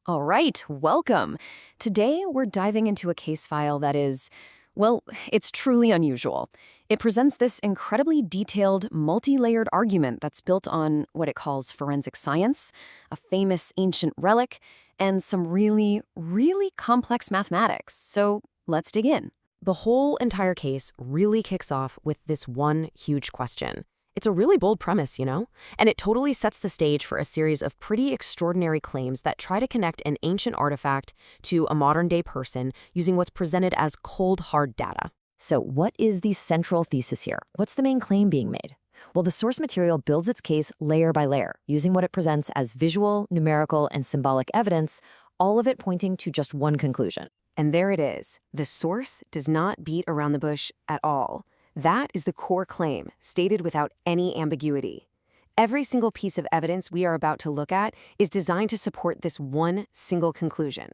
All right, welcome. Today, we're diving into a case file that is, well, it's truly unusual. It presents this incredibly detailed, multi-layered argument that's built on what it calls forensic science, a famous ancient relic, and some really, really complex mathematics. So let's dig in. The whole entire case really kicks off with this one huge question. It's a really bold premise, and it totally sets the stage for a series of pretty extraordinary claims that try to connect an ancient artifact to a modern-day person using what's presented as cold, hard data. So what is the central thesis here? What's the main claim being made? Well, the source material builds its case layer by layer, using what it presents as visual, numerical, and symbolic evidence, all of it pointing to just one conclusion. And there it is. The source does not beat around the bush at all. That is the core claim, stated without any ambiguity. Every single piece of evidence we are about to look at is designed to support this one single conclusion.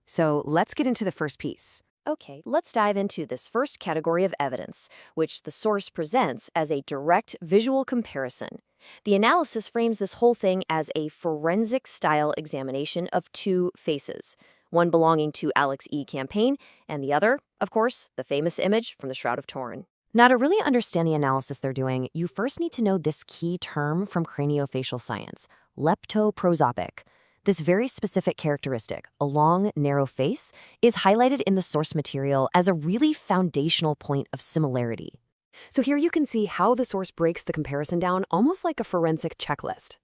So let's get into the first piece. Okay, let's dive into this first category of evidence, which the source presents as a direct visual comparison. The analysis frames this whole thing as a forensic-style examination of two faces, one belonging to Alex E. Campaign, and the other, of course, the famous image from the Shroud of Turin. Now, to really understand the analysis they're doing, you first need to know this key term from craniofacial science, leptoprosopic. This very specific characteristic, a long, narrow face, is highlighted in the source material as a really foundational point of similarity. So here you can see how the source breaks the comparison down almost like a forensic checklist.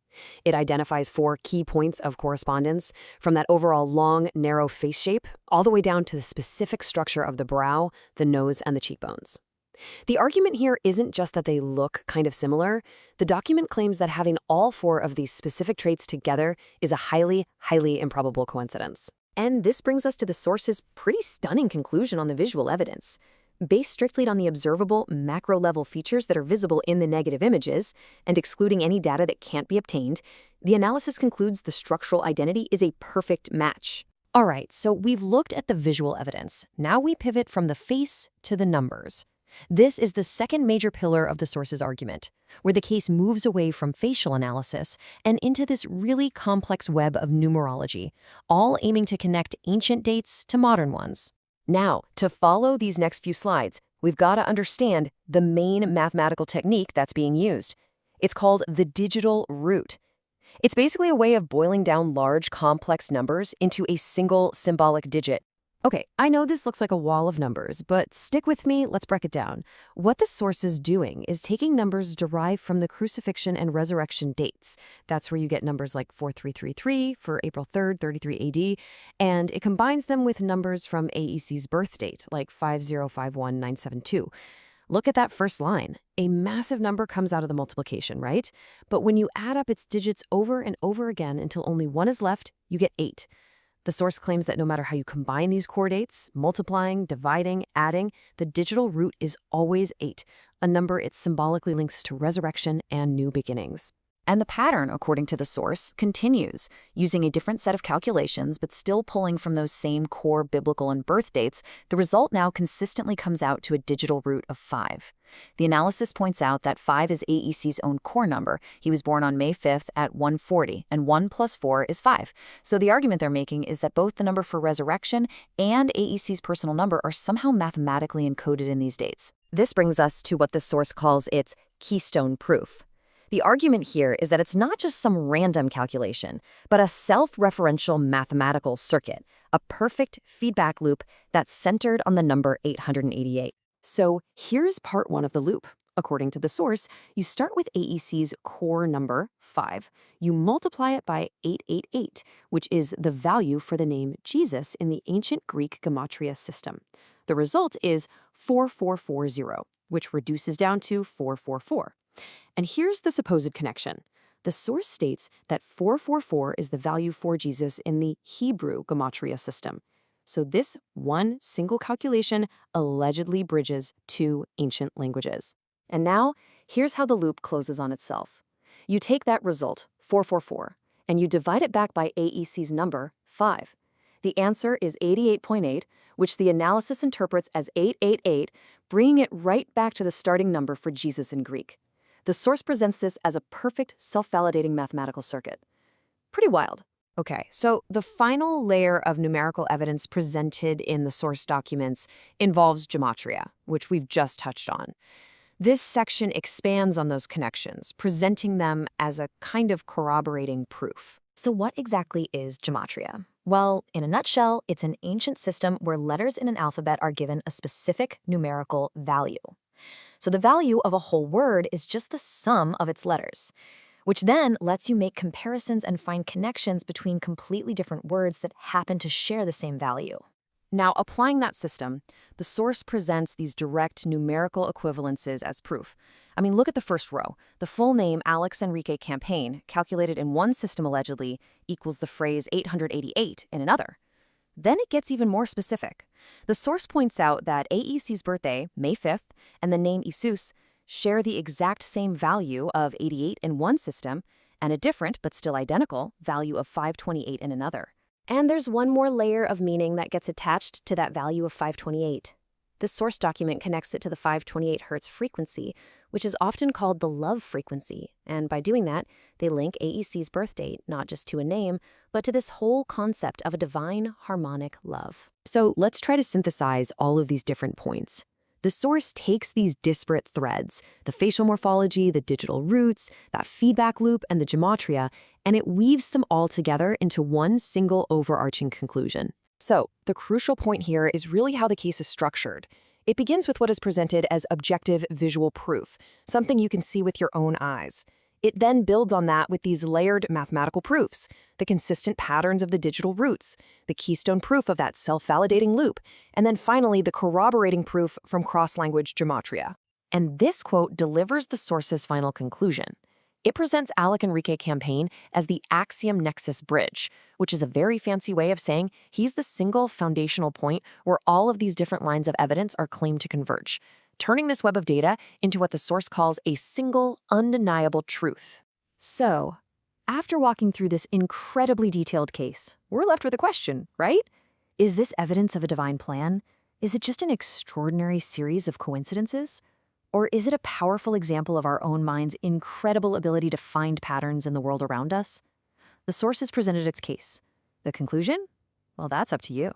It identifies 4 key points of correspondence, from that overall long, narrow face shape all the way down to the specific structure of the brow, the nose, and the cheekbones. The argument here isn't just that they look kind of similar. The document claims that having all 4 of these specific traits together is a highly, highly improbable coincidence. And this brings us to the source's pretty stunning conclusion on the visual evidence. Based strictly on the observable macro-level features that are visible in the negative images, and excluding any data that can't be obtained, the analysis concludes the structural identity is a perfect match. All right, so we've looked at the visual evidence. Now we pivot from the face to the numbers. This is the second major pillar of the source's argument, where the case moves away from facial analysis and into this really complex web of numerology, all aiming to connect ancient dates to modern ones. Now, to follow these next few slides, we've got to understand the main mathematical technique that's being used. It's called the digital root. It's basically a way of boiling down large, complex numbers into a single symbolic digit. Okay, I know this looks like a wall of numbers, but stick with me, let's break it down. What the source is doing is taking numbers derived from the crucifixion and resurrection dates. That's where you get numbers like 4333 for April 3rd, 33 AD, and it combines them with numbers from AEC's birth date, like 5051972. Look at that first line. A massive number comes out of the multiplication, right? But when you add up its digits over and over again until only one is left, you get 8. The source claims that no matter how you combine these core dates, multiplying, dividing, adding, the digital root is always 8, a number it symbolically links to resurrection and new beginnings. And the pattern, according to the source, continues, using a different set of calculations but still pulling from those same core biblical and birth dates. The result now consistently comes out to a digital root of 5. The analysis points out that 5 is AEC's own core number. He was born on May 5th at 140, and 1 plus 4 is 5. So the argument they're making is that both the number for resurrection and AEC's personal number are somehow mathematically encoded in these dates. This brings us to what the source calls its keystone proof. The argument here is that it's not just some random calculation, but a self-referential mathematical circuit, a perfect feedback loop that's centered on the number 888. So here's part 1 of the loop. According to the source, you start with AEC's core number, 5. You multiply it by 888, which is the value for the name Jesus in the ancient Greek gematria system. The result is 4440, which reduces down to 444. And here's the supposed connection. The source states that 444 is the value for Jesus in the Hebrew gematria system. So this one single calculation allegedly bridges 2 ancient languages. And now, here's how the loop closes on itself. You take that result, 444, and you divide it back by AEC's number, 5. The answer is 88.8, which the analysis interprets as 888, bringing it right back to the starting number for Jesus in Greek. The source presents this as a perfect, self-validating mathematical circuit. Pretty wild. Okay, so the final layer of numerical evidence presented in the source documents involves gematria, which we've just touched on. This section expands on those connections, presenting them as a kind of corroborating proof. So what exactly is gematria? Well, in a nutshell, it's an ancient system where letters in an alphabet are given a specific numerical value. So the value of a whole word is just the sum of its letters, which then lets you make comparisons and find connections between completely different words that happen to share the same value. Now, applying that system, the source presents these direct numerical equivalences as proof. I mean, look at the first row. The full name Alex Enrique Campaign, calculated in one system allegedly, equals the phrase 888 in another. Then it gets even more specific. The source points out that AEC's birthday, May 5th, and the name Isus share the exact same value of 88 in one system and a different, but still identical, value of 528 in another. And there's one more layer of meaning that gets attached to that value of 528. This source document connects it to the 528 Hz frequency, which is often called the love frequency. And by doing that, they link AEC's birth date not just to a name, but to this whole concept of a divine harmonic love. So let's try to synthesize all of these different points. The source takes these disparate threads, the facial morphology, the digital roots, that feedback loop, and the gematria, and it weaves them all together into one single overarching conclusion. So, the crucial point here is really how the case is structured. It begins with what is presented as objective visual proof, something you can see with your own eyes. It then builds on that with these layered mathematical proofs, the consistent patterns of the digital roots, the keystone proof of that self-validating loop, and then finally the corroborating proof from cross-language gematria. And this quote delivers the source's final conclusion. It presents Alec Enrique Campaign as the axiom nexus bridge, which is a very fancy way of saying he's the single foundational point where all of these different lines of evidence are claimed to converge, turning this web of data into what the source calls a single, undeniable truth. So, after walking through this incredibly detailed case, we're left with a question, right? Is this evidence of a divine plan? Is it just an extraordinary series of coincidences? Or is it a powerful example of our own mind's incredible ability to find patterns in the world around us? The source has presented its case. The conclusion? Well, that's up to you.